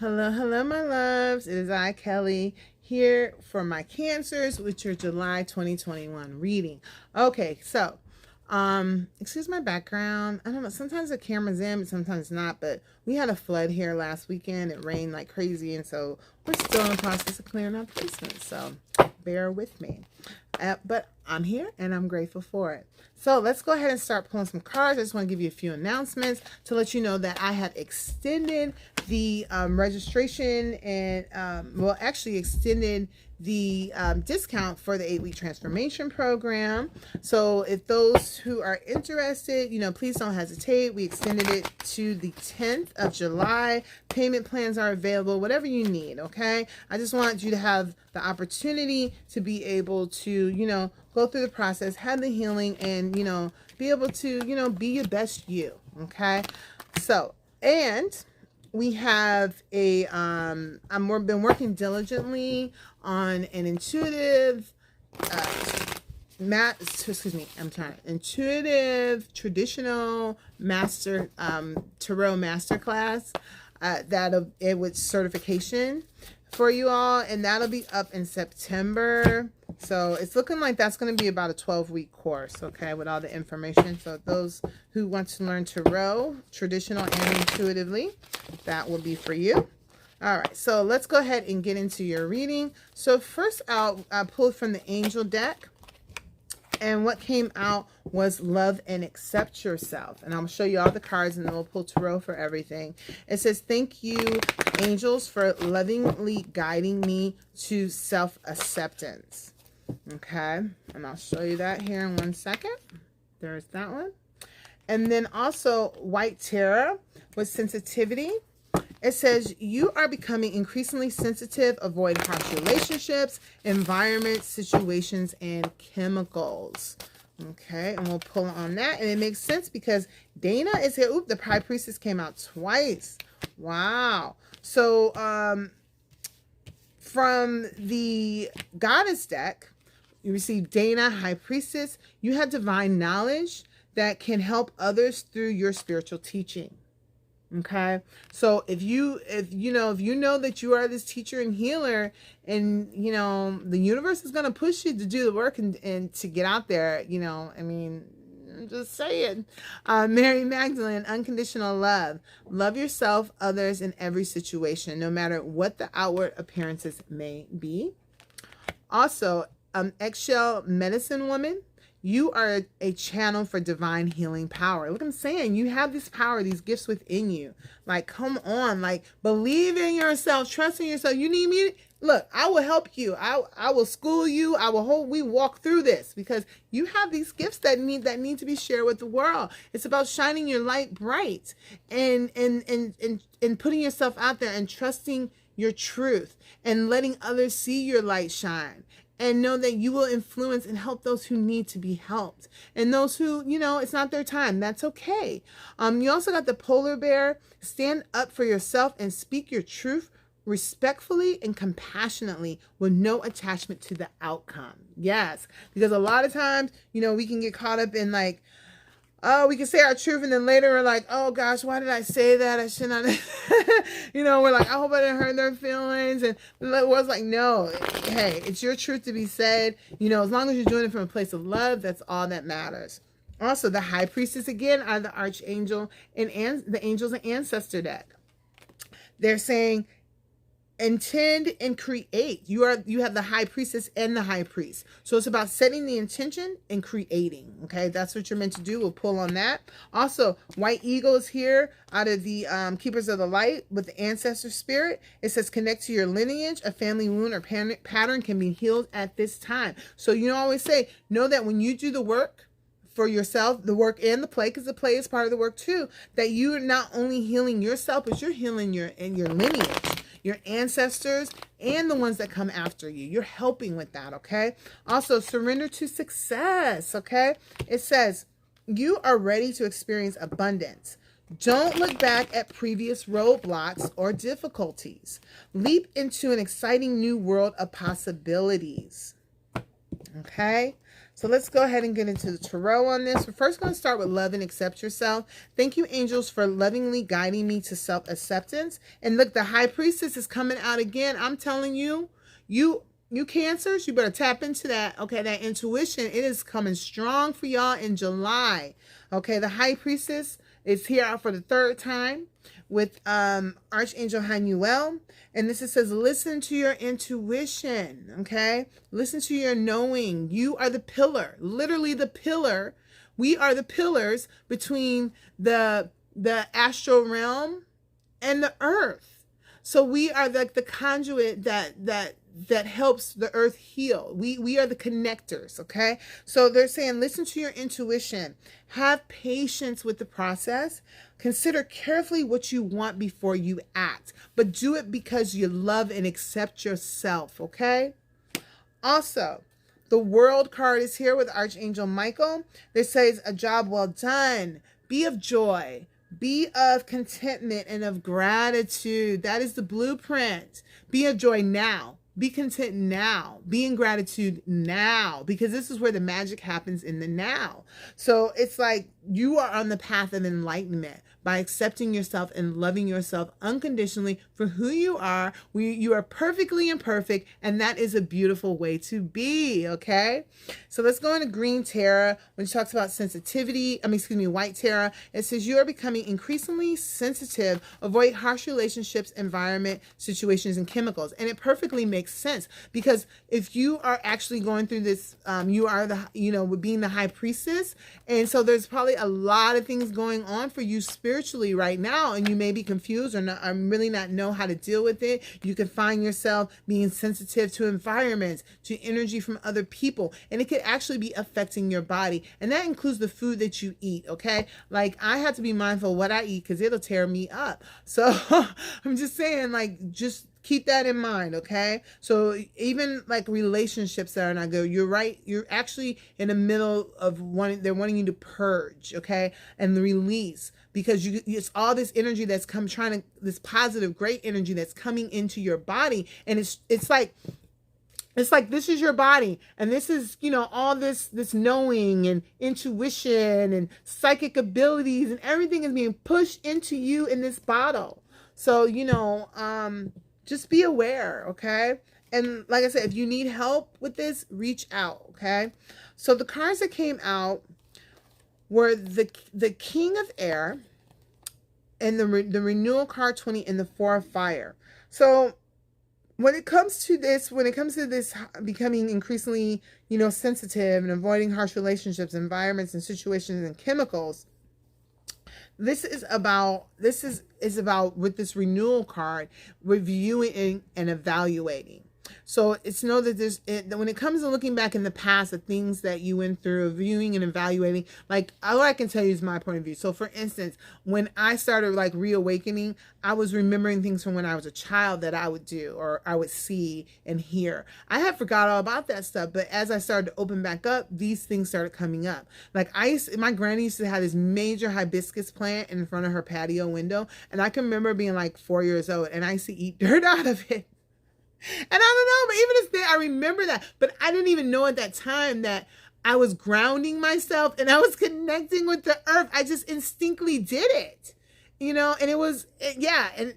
Hello, hello, my loves. It is I, Kelly, here for my Cancers, with your July 2021 reading. Okay, so, excuse my background. I don't know. Sometimes the camera's in, but sometimes not. But we had a flood here last weekend. It rained like crazy, and so we're still in the process of clearing out the basement. So bear with me. But I'm here and I'm grateful for it. So let's go ahead and start pulling some cards. I just want to give you a few announcements to let you know that I have extended the registration and, actually extended the discount for the 8-week transformation program. So if those who are interested, please don't hesitate. We extended it to the 10th of July. Payment plans are available, whatever you need, okay? I just want you to have the opportunity to be able to, go through the process, have the healing, and, be able to, be your best you, okay? So, and we have a, I've been working diligently on an intuitive, intuitive traditional master, tarot masterclass, it with certification for you all, and that'll be up in September. So it's looking like that's going to be about a 12-week course, okay, with all the information. So those who want to learn tarot, traditional and intuitively, that will be for you. All right, so let's go ahead and get into your reading. So first out, I pulled from the angel deck, and what came out was love and accept yourself. And I'm going to show you all the cards, and then we'll pull tarot for everything. It says, thank you, angels, for lovingly guiding me to self-acceptance. Okay, and I'll show you that here in 1 second. There's that one. And then also white tarot with sensitivity. It says, you are becoming increasingly sensitive. Avoid harsh relationships, environments, situations, and chemicals. Okay, and we'll pull on that. And it makes sense because Dana is here. Oop, the High Priestess came out twice. Wow. So, from the Goddess deck, you receive Dana, High Priestess. You have divine knowledge that can help others through your spiritual teaching. Okay, so if you know that you are this teacher and healer, and the universe is going to push you to do the work and to get out there, I'm just saying. Mary Magdalene, unconditional love. Love yourself, others, in every situation, no matter what the outward appearances may be. Also, eggshell medicine woman. You are a channel for divine healing power. Look, I'm saying, you have this power, these gifts within you. Like, come on, like, believe in yourself, trust in yourself. You need me? Look, I will help you. I will school you. We walk through this because you have these gifts that need to be shared with the world. It's about shining your light bright and putting yourself out there and trusting your truth and letting others see your light shine. And know that you will influence and help those who need to be helped. And those who, it's not their time. That's okay. You also got the polar bear. Stand up for yourself and speak your truth respectfully and compassionately with no attachment to the outcome. Yes. Because a lot of times, we can get caught up in like, oh, we can say our truth, and then later we're like, oh gosh, why did I say that? I should not. We're like, I hope I didn't hurt their feelings. And the world's like, no, hey, it's your truth to be said. As long as you're doing it from a place of love, that's all that matters. Also, the High Priestess again are the Archangel and the Angels and Ancestor deck. They're saying, intend and create. You have the High Priestess and the High Priest. So it's about setting the intention and creating. Okay, that's what you're meant to do. We'll pull on that. Also, White Eagle is here out of the Keepers of the Light with the Ancestor Spirit. It says, connect to your lineage. A family wound or pattern can be healed at this time. So always say, know that when you do the work for yourself, the work and the play, because the play is part of the work too, that you're not only healing yourself, but you're healing your lineage, your ancestors, and the ones that come after you. You're helping with that, okay? Also, surrender to success, okay? It says, you are ready to experience abundance. Don't look back at previous roadblocks or difficulties. Leap into an exciting new world of possibilities, okay? So let's go ahead and get into the tarot on this. We're first going to start with love and accept yourself. Thank you, angels, for lovingly guiding me to self-acceptance. And look, the High Priestess is coming out again. I'm telling you, you Cancers, you better tap into that. Okay, that intuition, it is coming strong for y'all in July. Okay, the High Priestess is here out for the third time with Archangel Hanuel. And this, it says, listen to your intuition, okay? Listen to your knowing. You are the pillar, literally the pillar. We are the pillars between the astral realm and the earth. So we are like the conduit that helps the earth heal. We are the connectors, okay? So they're saying, listen to your intuition. Have patience with the process. Consider carefully what you want before you act, but do it because you love and accept yourself, okay? Also, the World card is here with Archangel Michael. This says, a job well done. Be of joy. Be of contentment and of gratitude. That is the blueprint. Be of joy now. Be content now. Be in gratitude now, because this is where the magic happens, in the now. So it's like you are on the path of enlightenment by accepting yourself and loving yourself unconditionally for who you are. You are perfectly imperfect, and that is a beautiful way to be, okay? So let's go into Green Tarot. When she talks about sensitivity, White Tarot, it says you are becoming increasingly sensitive. Avoid harsh relationships, environment, situations, and chemicals. And it perfectly makes sense, because if you are actually going through this, you are being the High Priestess, and so there's probably a lot of things going on for you spiritually right now, and you may be confused or really not know how to deal with it. You can find yourself being sensitive to environments, to energy from other people, and it could actually be affecting your body, and that includes the food that you eat, okay? Like, I have to be mindful of what I eat, because it'll tear me up. So I'm just saying, like, just keep that in mind, okay? So even like relationships that are not good, you're right, you're actually in the middle of they're wanting you to purge, okay? And the release, because it's all this energy that's this positive, great energy that's coming into your body, and it's like this is your body, and this is, all this knowing and intuition and psychic abilities, and everything is being pushed into you in this bottle. So, just be aware, okay? And like I said, if you need help with this, reach out, okay? So the cards that came out were the King of Air and the Renewal card 20 and the Four of Fire. So when it comes to this becoming increasingly, sensitive and avoiding harsh relationships, environments, and situations and chemicals, this is about with this Renewal card, reviewing and evaluating. So it's know that when it comes to looking back in the past, the things that you went through, reviewing and evaluating, like, all I can tell you is my point of view. So for instance, when I started like reawakening, I was remembering things from when I was a child that I would do, or I would see and hear. I had forgot all about that stuff, but as I started to open back up, these things started coming up. Like, my granny used to have this major hibiscus plant in front of her patio window, and I can remember being like 4 years old, and I used to eat dirt out of it. And I don't know, but even as I remember that, but I didn't even know at that time that I was grounding myself and I was connecting with the earth. I just instinctively did it, and it was, and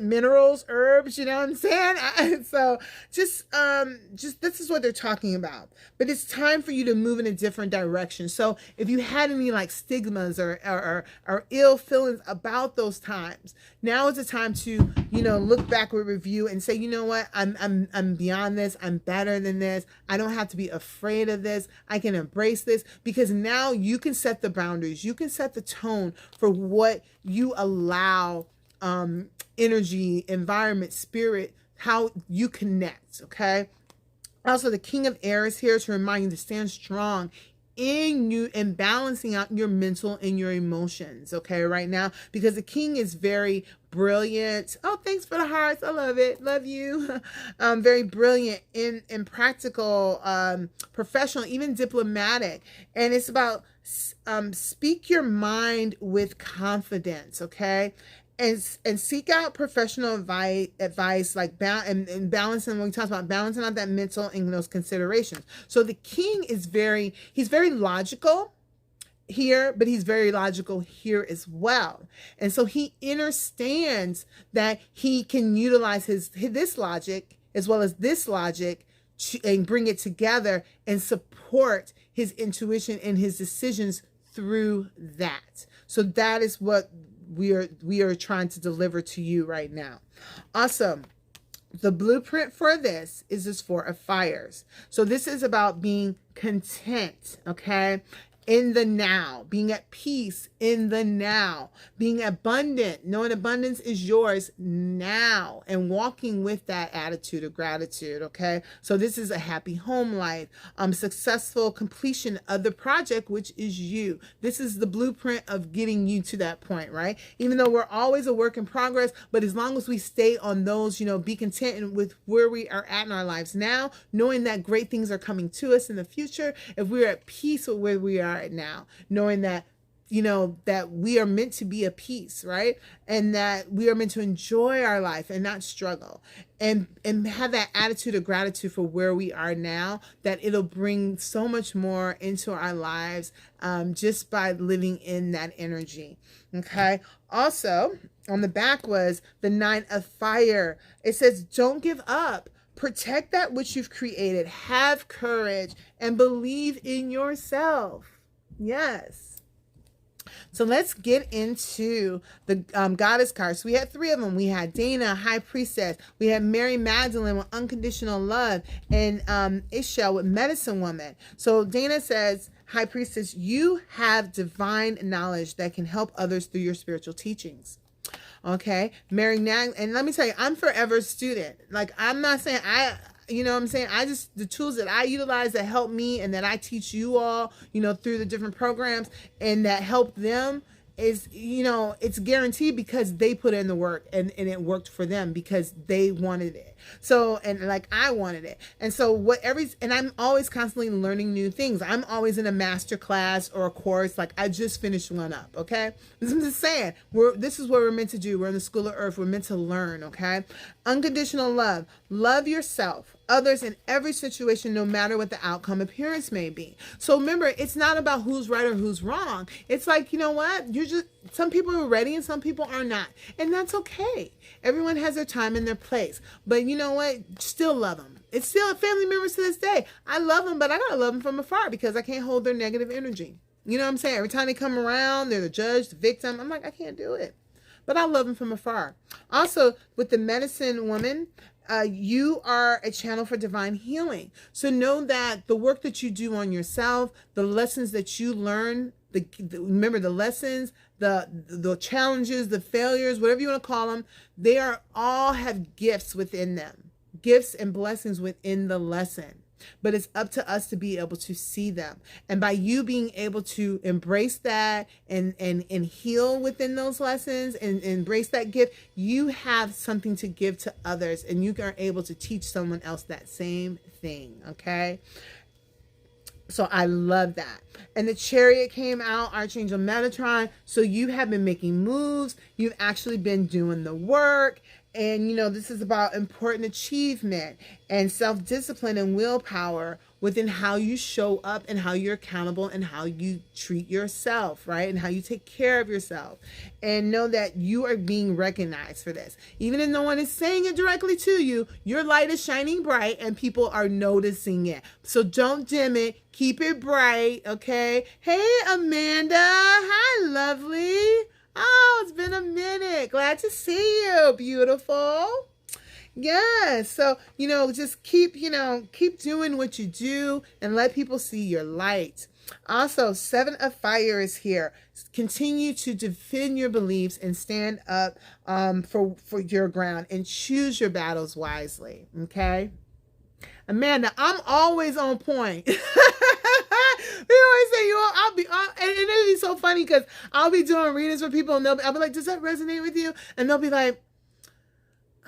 minerals, herbs, you know what I'm saying? So just this is what they're talking about. But it's time for you to move in a different direction. So if you had any like stigmas or ill feelings about those times, now is the time to, look backward, review, and say, you know what, I'm beyond this. I'm better than this. I don't have to be afraid of this. I can embrace this, because now you can set the boundaries. You can set the tone for what you allow, energy, environment, spirit, how you connect, okay? Also, the King of Air is here to remind you to stand strong in you and balancing out your mental and your emotions, okay, right now, because the King is very brilliant. Oh, thanks for the hearts. I love it. Love you. Very brilliant in practical, professional, even diplomatic. And it's about speak your mind with confidence, okay? and seek out professional advice like and balancing, when we talk about balancing out that mental and those considerations. So the king is he's very logical here, but he's very logical here as well. And so he understands that he can utilize this logic as well as this logic and bring it together and support his intuition and his decisions through that. So that is what we are trying to deliver to you right now. Awesome. The blueprint for this is this Four of Fires. So this is about being content, okay? In the now, being at peace in the now, being abundant, knowing abundance is yours now, and walking with that attitude of gratitude, okay? So this is a happy home life, successful completion of the project, which is you. This is the blueprint of getting you to that point, right? Even though we're always a work in progress, but as long as we stay on those, be content with where we are at in our lives now, knowing that great things are coming to us in the future, if we're at peace with where we are right now, knowing that that we are meant to be at peace, right? And that we are meant to enjoy our life and not struggle, and have that attitude of gratitude for where we are now, that it'll bring so much more into our lives just by living in that energy. Okay. Also on the back was the Nine of Fire. It says, don't give up. Protect that which you've created. Have courage and believe in yourself. Yes. So let's get into the goddess cards. So we had three of them. We had Dana, High Priestess. We had Mary Magdalene with Unconditional Love, and Ishel with Medicine Woman. So Dana says, High Priestess, you have divine knowledge that can help others through your spiritual teachings. Okay, Mary Nag, and let me tell you, I'm forever a student. Like, I'm not saying I just, the tools that I utilize that help me and that I teach you all, through the different programs and that help them is, it's guaranteed because they put in the work and it worked for them because they wanted it. So, and like I wanted it. And so and I'm always constantly learning new things. I'm always in a master class or a course. Like I just finished one up. Okay. I'm just saying this is what we're meant to do. We're in the school of earth. We're meant to learn. Okay. Unconditional love. Love yourself, others in every situation, no matter what the outcome appearance may be. So remember, it's not about who's right or who's wrong. It's like, what? Some people are ready and some people are not. And that's okay. Everyone has their time and their place. But you know what? Still love them. It's still family members to this day. I love them, but I gotta love them from afar because I can't hold their negative energy. You know what I'm saying? Every time they come around, they're the judge, the victim. I'm like, I can't do it. But I love them from afar. Also, with the Medicine Woman, you are a channel for divine healing. So know that the work that you do on yourself, the lessons that you learn, remember the lessons, the challenges, the failures, whatever you want to call them, they all have gifts within them, gifts and blessings within the lesson. But it's up to us to be able to see them. And by you being able to embrace that and heal within those lessons and embrace that gift, you have something to give to others and you are able to teach someone else that same thing. Okay. So I love that. And the Chariot came out, Archangel Metatron. So you have been making moves. You've actually been doing the work. And, this is about important achievement and self-discipline and willpower within how you show up and how you're accountable and how you treat yourself, right? And how you take care of yourself. And know that you are being recognized for this. Even if no one is saying it directly to you, your light is shining bright and people are noticing it. So don't dim it. Keep it bright, okay? Hey, Amanda. Hi, lovely. Oh, it's been a minute. Glad to see you, beautiful. Yes. So, just keep doing what you do and let people see your light. Also, Seven of Fire is here. Continue to defend your beliefs and stand up for your ground and choose your battles wisely. Okay. Amanda, I'm always on point. They always say, I'll be, and it'll be so funny because I'll be doing readings for people and I'll be like, does that resonate with you? And they'll be like,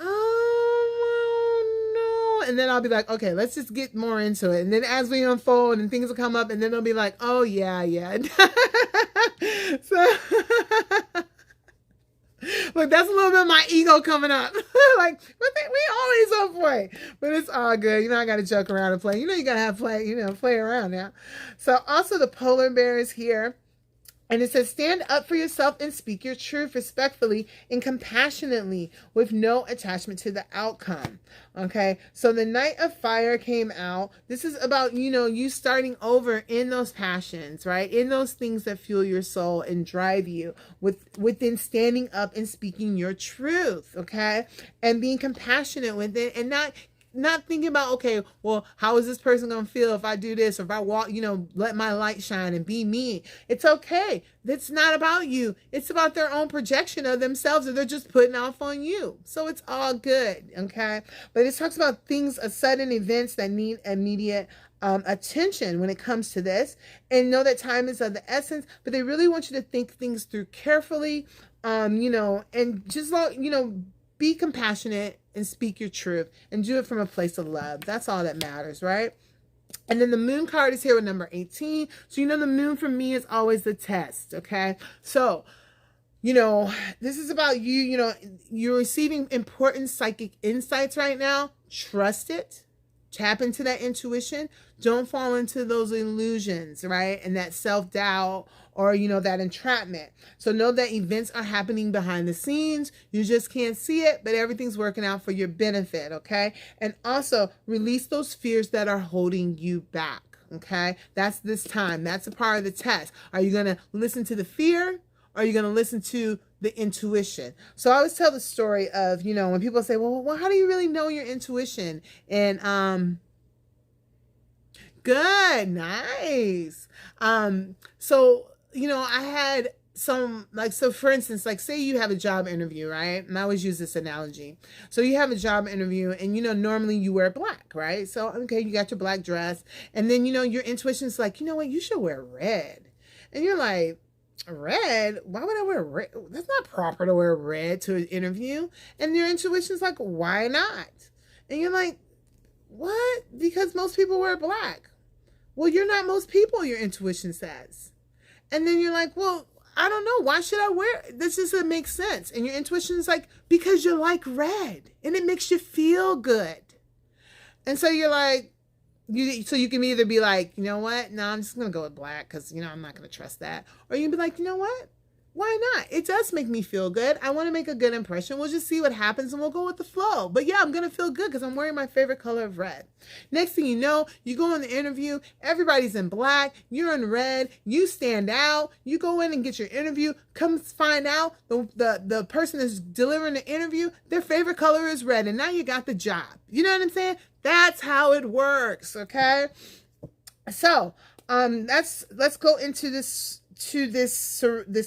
oh, no. And then I'll be like, okay, let's just get more into it. And then as we unfold and things will come up and then they'll be like, oh, yeah. So, Look, that's a little bit of my ego coming up. Like, but we always on play. But it's all good. You know, I got to joke around and play. You know, you got to have play, you know, play around now. So also the polar bear is here. And it says, stand up for yourself and speak your truth respectfully and compassionately with no attachment to the outcome. Okay. So the Knight of Fire came out. This is about, you know, you starting over in those passions, right? In those things that fuel your soul and drive you within standing up and speaking your truth. Okay. And being compassionate with it and not thinking about, okay, well, how is this person going to feel if I do this, or if I walk, you know, let my light shine and be me. It's okay. It's not about you. It's about their own projection of themselves, that they're just putting off on you. So it's all good. Okay. But it talks about things, sudden events that need immediate attention when it comes to this, and know that time is of the essence, but they really want you to think things through carefully, you know, and just, you know, be compassionate and speak your truth and do it from a place of love. That's all that matters, right? And then the moon card is here with number 18. So, you know, the moon for me is always the test. Okay. So, you know, this is about you, you know, you're receiving important psychic insights right now. Trust it. Tap into that intuition. Don't fall into those illusions, right? And that self-doubt, or, you know, that entrapment. So know that events are happening behind the scenes. You just can't see it, but everything's working out for your benefit, okay? And also release those fears that are holding you back, okay? That's this time. That's a part of the test. Are you going to listen to the fear, or are you going to listen to the intuition? So I always tell the story of, you know, when people say, well, how do you really know your intuition? And, good, nice. So, you know, I had some, like, so for instance, like, say you have a job interview, right? And I always use this analogy. So you have a job interview and, you know, normally you wear black, right? So, okay, you got your black dress, and then, you know, your intuition's like, you know what, you should wear red. And you're like, red? Why would I wear red? That's not proper to wear red to an interview. And your intuition's like, why not? And you're like, what? Because most people wear black. Well, you're not most people, your intuition says. And then you're like, well, I don't know. Why should I wear it? This doesn't make sense. And your intuition is like, because you like red and it makes you feel good. And so you're like, so you can either be like, you know what? No, I'm just going to go with black because, you know, I'm not going to trust that. Or you can be like, you know what? Why not? It does make me feel good. I want to make a good impression. We'll just see what happens and we'll go with the flow. But yeah, I'm going to feel good because I'm wearing my favorite color of red. Next thing you know, you go on the interview, everybody's in black, you're in red, you stand out, you go in and get your interview, come find out the person that's delivering the interview, their favorite color is red, and now you got the job. You know what I'm saying? That's how it works, okay? So, let's go into this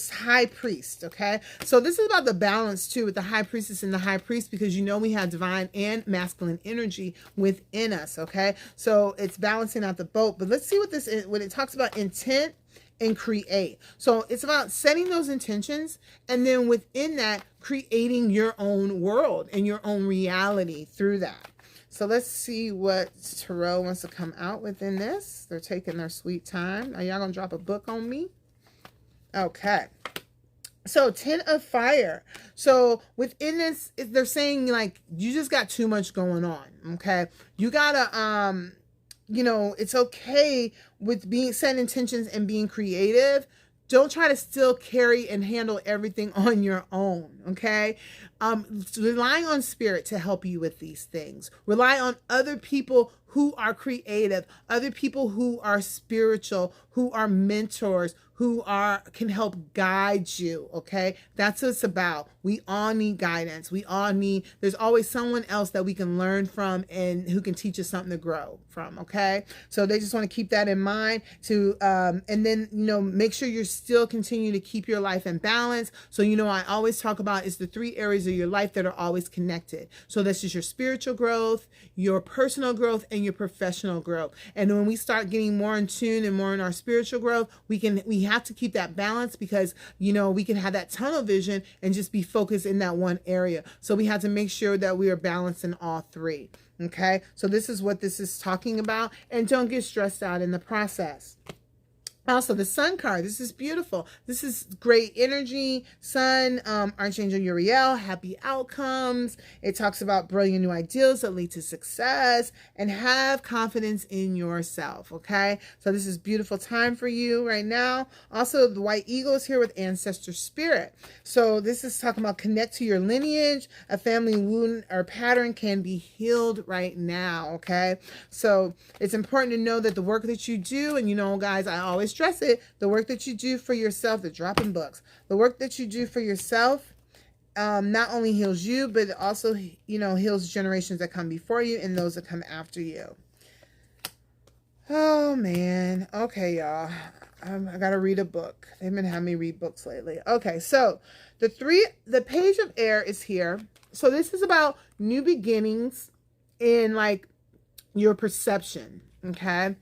high priest, okay? So this is about the balance too with the high priestess and the high priest, because you know we have divine and masculine energy within us, okay? So it's balancing out the boat. But let's see what this is, when it talks about intent and create. So it's about setting those intentions, and then within that, creating your own world and your own reality through that. So let's see what Tarot wants to come out within this. They're taking their sweet time. Are y'all gonna drop a book on me? Okay. So 10 of Fire. So within this, they're saying like, you just got too much going on. Okay. You gotta, you know, it's okay with setting intentions and being creative. Don't try to still carry and handle everything on your own. Okay. Relying on spirit to help you with these things. Rely on other people who are creative, other people who are spiritual, who are mentors, who can help guide you, okay? That's what it's about. We all need guidance. There's always someone else that we can learn from and who can teach us something to grow from, okay? So they just want to keep that in mind and then, you know, make sure you're still continue to keep your life in balance. So, you know, I always talk about is the 3 areas of your life that are always connected. So this is your spiritual growth, your personal growth, and your professional growth. And when we start getting more in tune and more in our spiritual growth, we have to keep that balance, because, you know, we can have that tunnel vision and just be focused in that one area. So we have to make sure that we are balanced in all 3. Okay. So this is what this is talking about, and don't get stressed out in the process. Also, the sun card. This is beautiful. This is great energy. Sun, Archangel Uriel, happy outcomes. It talks about brilliant new ideals that lead to success, and have confidence in yourself. Okay. So this is beautiful time for you right now. Also, the white eagle is here with ancestor spirit. So this is talking about connect to your lineage. A family wound or pattern can be healed right now. Okay. So it's important to know that the work that you do, and guys, I always stress it, the work that you do for yourself, the dropping books, the work that you do for yourself, not only heals you, but it also, heals generations that come before you and those that come after you. Oh man. Okay, y'all. I gotta read a book. They've been having me read books lately. Okay, so the page of air is here. So this is about new beginnings in like your perception. Okay.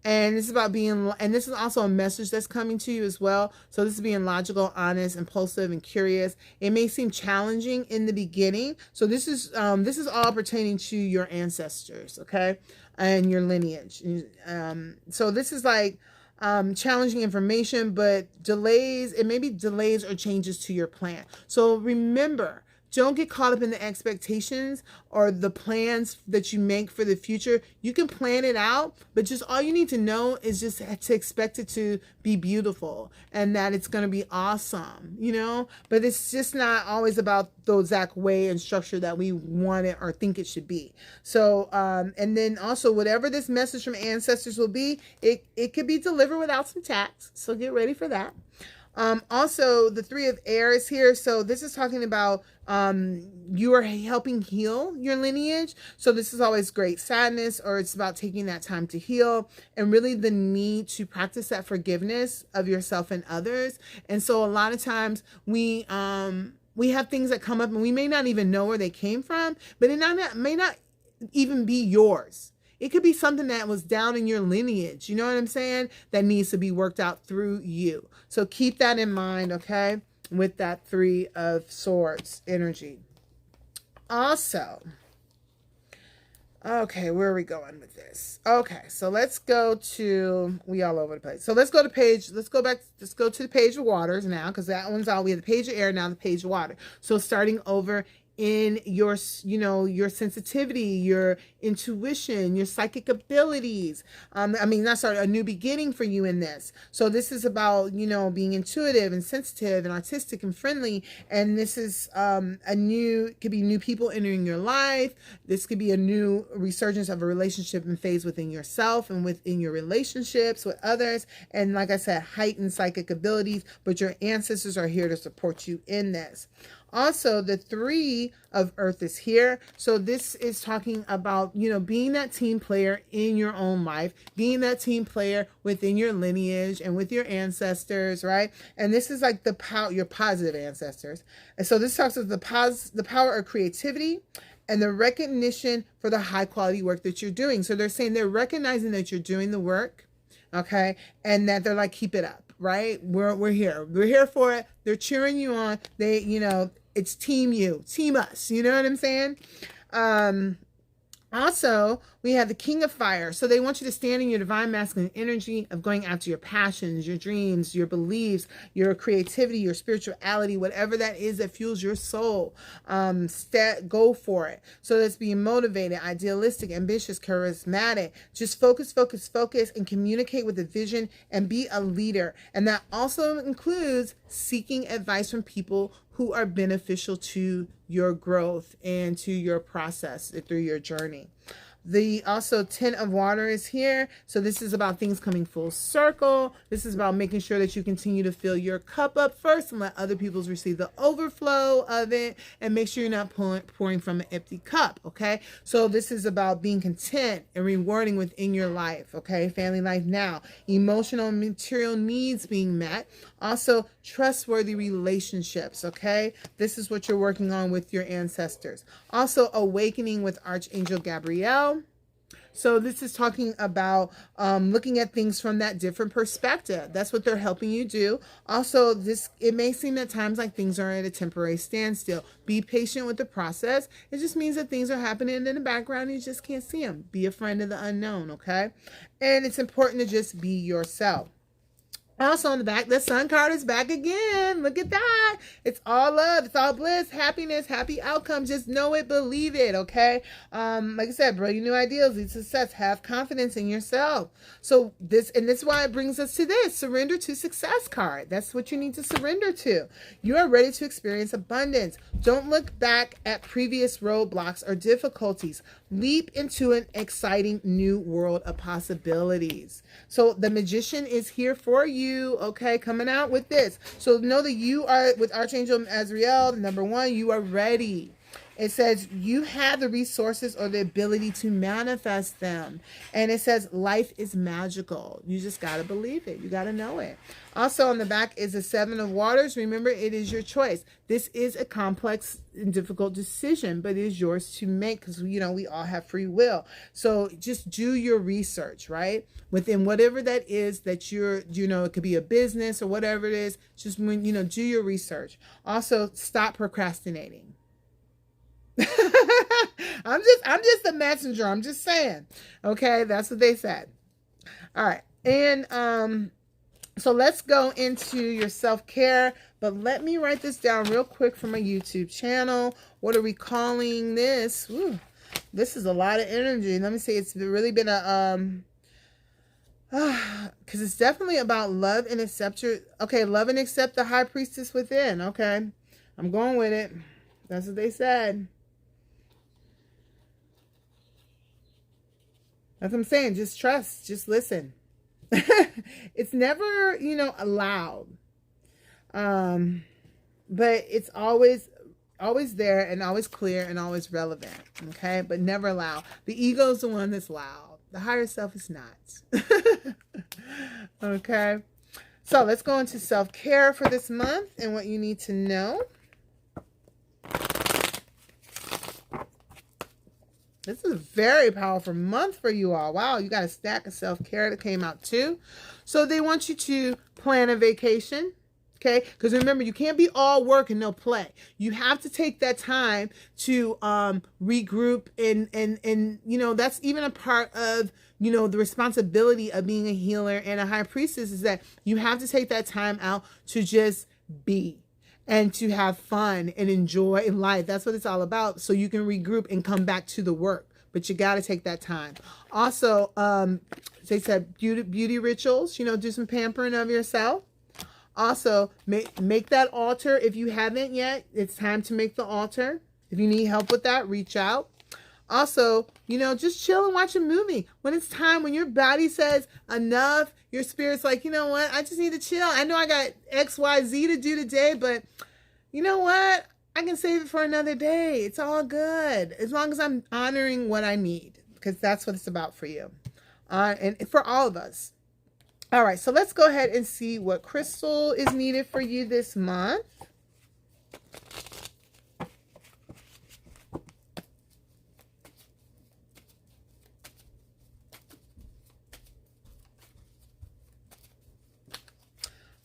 And this is about and this is also a message that's coming to you as well. So this is being logical, honest, impulsive, and curious. It may seem challenging in the beginning. So this is all pertaining to your ancestors, okay, and your lineage. So this is like challenging information, but delays. It may be delays or changes to your plan. So remember, don't get caught up in the expectations or the plans that you make for the future. You can plan it out, but just all you need to know is just to expect it to be beautiful and that it's going to be awesome, but it's just not always about the exact way and structure that we want it or think it should be. So, and then also whatever this message from ancestors will be, it could be delivered without some tax. So get ready for that. Also, the three of air is here. So this is talking about you are helping heal your lineage. So this is always great sadness, or it's about taking that time to heal, and really the need to practice that forgiveness of yourself and others. And so a lot of times we have things that come up and we may not even know where they came from, but it may not even be yours. It could be something that was down in your lineage, you know what I'm saying, that needs to be worked out through you. So keep that in mind, okay, with that Three of Swords energy. Also, okay, where are we going with this? Okay, so let's go to, we all over the place. So let's go to the page of waters now, because that one's out. We have the page of air, now the page of water. So starting over in your, your sensitivity, your intuition, your psychic abilities. That's a new beginning for you in this. So this is about, being intuitive and sensitive and artistic and friendly. And this is could be new people entering your life. This could be a new resurgence of a relationship and phase within yourself and within your relationships with others. And like I said, heightened psychic abilities, but your ancestors are here to support you in this. Also, the Three of Earth is here. So this is talking about, being that team player in your own life, being that team player within your lineage and with your ancestors, right? And this is like your positive ancestors. And so this talks about the power of creativity and the recognition for the high quality work that you're doing. So they're saying they're recognizing that you're doing the work, okay? And that they're like, keep it up. Right? We're here. We're here for it. They're cheering you on. They, it's team you, team us. You know what I'm saying? Also, we have the King of Fire. So they want you to stand in your divine masculine energy of going after your passions, your dreams, your beliefs, your creativity, your spirituality, whatever that is that fuels your soul. Go for it. So that's being motivated, idealistic, ambitious, charismatic. Just focus, and communicate with a vision and be a leader. And that also includes seeking advice from people who are beneficial to your growth and to your process through your journey. The also 10 of water is here. So this is about things coming full circle. This is about making sure that you continue to fill your cup up first and let other people's receive the overflow of it, and make sure you're not pouring from an empty cup. Okay. So this is about being content and rewarding within your life. Okay. Family life now, emotional and material needs being met. Also trustworthy relationships. Okay. This is what you're working on with your ancestors. Also awakening with Archangel Gabriel. So this is talking about looking at things from that different perspective. That's what they're helping you do. Also, it may seem at times like things are at a temporary standstill. Be patient with the process. It just means that things are happening in the background and you just can't see them. Be a friend of the unknown, okay? And it's important to just be yourself. Also on the back, the sun card is back again. Look at that. It's all love. It's all bliss, happiness, happy outcomes. Just know it, believe it, okay? Like I said, brilliant new ideas lead to success. Have confidence in yourself. So this is why it brings us to this surrender to success card. That's what you need to surrender to. You are ready to experience abundance. Don't look back at previous roadblocks or difficulties. Leap into an exciting new world of possibilities. So the magician is here for you, okay, coming out with this. So know that you are, with Archangel Azrael, number one, you are ready. It says you have the resources or the ability to manifest them. And it says life is magical. You just got to believe it. You got to know it. Also on the back is the Seven of Waters. Remember, it is your choice. This is a complex and difficult decision, but it is yours to make because, you know, we all have free will. So just do your research, right? Within whatever that is that you're, you know, it could be a business or whatever it is. Just, you know, do your research. Also, stop procrastinating. I'm just a messenger. I'm just saying. Okay, that's what they said. All right. And so let's go into your self-care, but let me write this down real quick for my YouTube channel. What are we calling this? Ooh, this is a lot of energy. Let me see. It's really been a because it's definitely about love and accept your, okay, love and accept the high priestess within. Okay. I'm going with it. That's what they said. That's what I'm saying. Just trust. Just listen. It's never, you know, allowed. But it's always there and always clear and always relevant. Okay. But never loud. The ego is the one that's loud. The higher self is not. Okay. So let's go into self-care for this month and what you need to know. This is a very powerful month for you all. Wow, you got a stack of self-care that came out too. So they want you to plan a vacation, okay? Because remember, you can't be all work and no play. You have to take that time to regroup and you know, that's even a part of, you know, the responsibility of being a healer and a high priestess is that you have to take that time out to just be. And to have fun and enjoy life. That's what it's all about. So you can regroup and come back to the work. But you got to take that time. Also, they said beauty rituals. You know, do some pampering of yourself. Also, make that altar. If you haven't yet, it's time to make the altar. If you need help with that, reach out. Also, you know, just chill and watch a movie. When it's time, when your body says enough, your spirit's like, you know what? I just need to chill. I know I got X, Y, Z to do today, but you know what? I can save it for another day. It's all good. As long as I'm honoring what I need, because that's what it's about for you. And for all of us. All right, so let's go ahead and see what crystal is needed for you this month.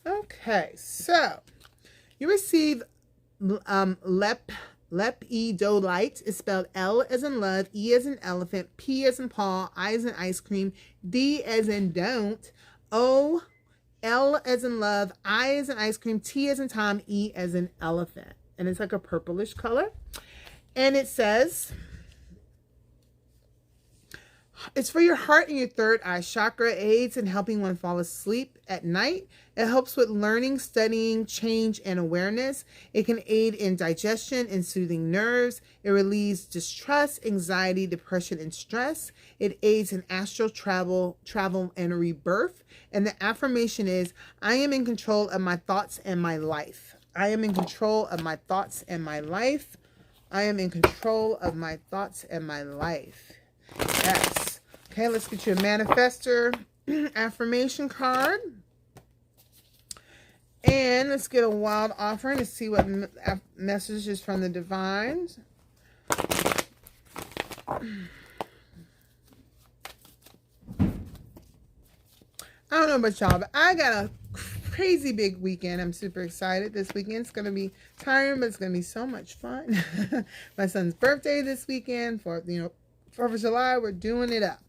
Okay, so you receive lepidolite. Is spelled L as in love, E as in elephant, P as in Paul, I as in ice cream, D as in don't, O, L as in love, I as in ice cream, T as in Tom, E as in elephant. And it's like a purplish color. And it says, it's for your heart and your third eye chakra, aids in helping one fall asleep at night. It helps with learning, studying, change, and awareness. It can aid in digestion and soothing nerves. It relieves distrust, anxiety, depression, and stress. It aids in astral travel, and rebirth. And the affirmation is, I am in control of my thoughts and my life. I am in control of my thoughts and my life. I am in control of my thoughts and my life. Yes. Okay, let's get you a manifestor affirmation card. And let's get a wild offering to see what messages from the divines. I don't know about y'all, but I got a crazy big weekend. I'm super excited. This weekend it's going to be tiring, but it's going to be so much fun. My son's birthday this weekend for, you know, 4th of July. We're doing it up.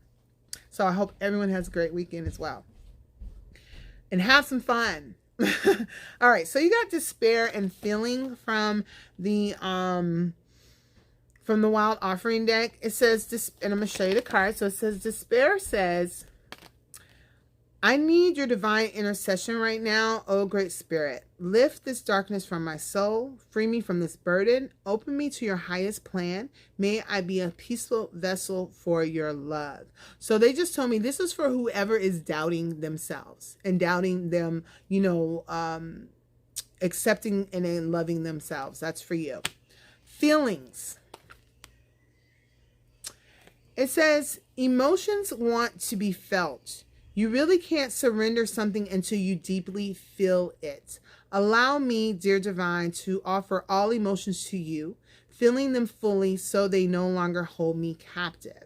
So I hope everyone has a great weekend as well. and have some fun. All right, so you got despair and feeling from the Wild Offering deck. It says this, and I'm going to show you the card. So it says despair says, I need your divine intercession right now, oh great spirit. Lift this darkness from my soul. Free me from this burden. Open me to your highest plan. May I be a peaceful vessel for your love. So they just told me this is for whoever is doubting themselves and doubting them, accepting and then loving themselves. That's for you. Feelings. It says emotions want to be felt. You really can't surrender something until you deeply feel it. Allow me, dear divine, to offer all emotions to you, feeling them fully so they no longer hold me captive.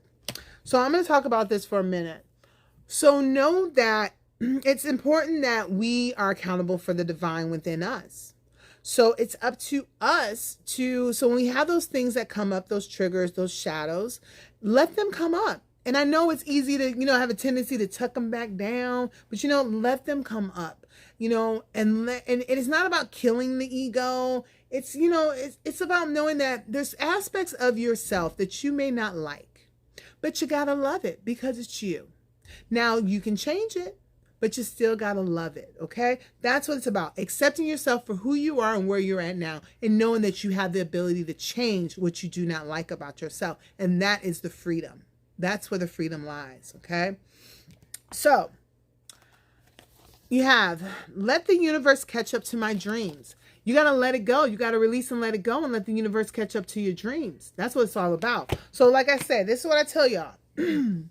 So I'm going to talk about this for a minute. So know that it's important that we are accountable for the divine within us. So it's up to us so when we have those things that come up, those triggers, those shadows, let them come up. And I know it's easy to, have a tendency to tuck them back down, but, let them come up, and it is not about killing the ego. It's, it's about knowing that there's aspects of yourself that you may not like, but you got to love it because it's you. Now you can change it, but you still got to love it. Okay. That's what it's about. Accepting yourself for who you are and where you're at now, and knowing that you have the ability to change what you do not like about yourself. And that is the freedom. That's where the freedom lies, okay? So, you have, let the universe catch up to my dreams. You got to let it go. You got to release and let it go and let the universe catch up to your dreams. That's what it's all about. So, like I said, this is what I tell y'all. When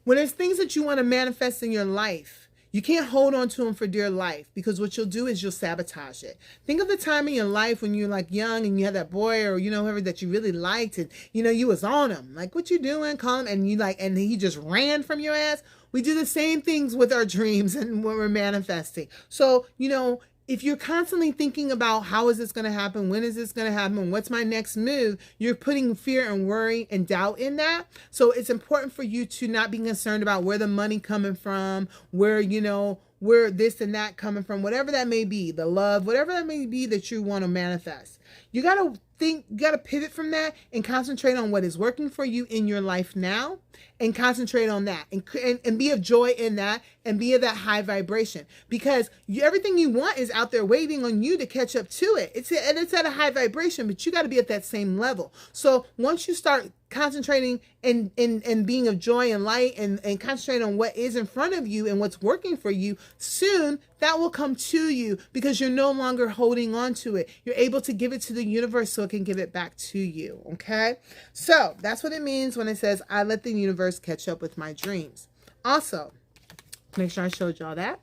there's things that you want to manifest in your life, you can't hold on to them for dear life, because what you'll do is you'll sabotage it. Think of the time in your life when you're like young and you had that boy or, whoever that you really liked, and, you was on him. Like, what you doing? Call him. And and he just ran from your ass. We do the same things with our dreams and when we're manifesting. So, if you're constantly thinking about how is this going to happen, when is this going to happen, what's my next move, you're putting fear and worry and doubt in that. So it's important for you to not be concerned about where the money coming from, where, where this and that coming from, whatever that may be, the love, whatever that may be that you want to manifest. You got to pivot from that and concentrate on what is working for you in your life now, and concentrate on that and be of joy in that, and be of that high vibration, because everything you want is out there waiting on you to catch up to it. It's at a high vibration, but you got to be at that same level. So once you start concentrating and being of joy and light and concentrate on what is in front of you and what's working for you, soon that will come to you, because you're no longer holding on to it. You're able to give it to the universe so it can give it back to you. Okay. So that's what it means when it says, I let the universe catch up with my dreams. Also, make sure I showed y'all that.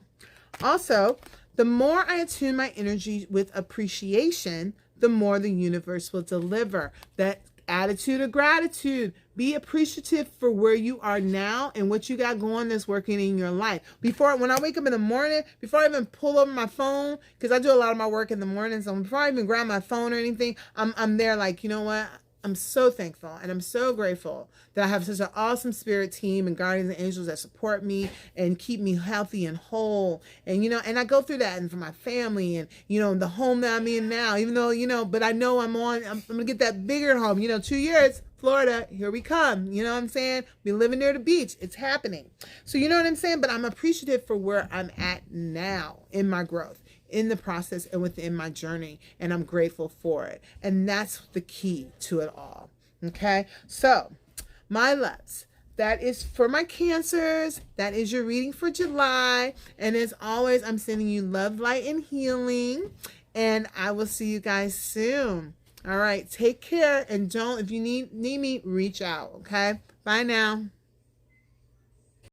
Also, the more I attune my energy with appreciation, the more the universe will deliver. That attitude of gratitude. Be appreciative for where you are now and what you got going that's working in your life. When I wake up in the morning, before I even pull over my phone, because I do a lot of my work in the morning, so before I even grab my phone or anything, I'm there like, you know what? I'm so thankful and I'm so grateful that I have such an awesome spirit team and guardians and angels that support me and keep me healthy and whole. And, and I go through that, and for my family and, the home that I'm in now, even though, but I know I'm going to get that bigger home, 2 years, Florida, here we come. You know what I'm saying? Be living near the beach. It's happening. So you know what I'm saying? But I'm appreciative for where I'm at now in my growth, in the process and within my journey, and I'm grateful for it. And that's the key to it all. Okay, so my loves, that is for my Cancers. That is your reading for July. And as always, I'm sending you love, light, and healing, and I will see you guys soon. All right, take care, and if you need me, reach out. Okay, bye now.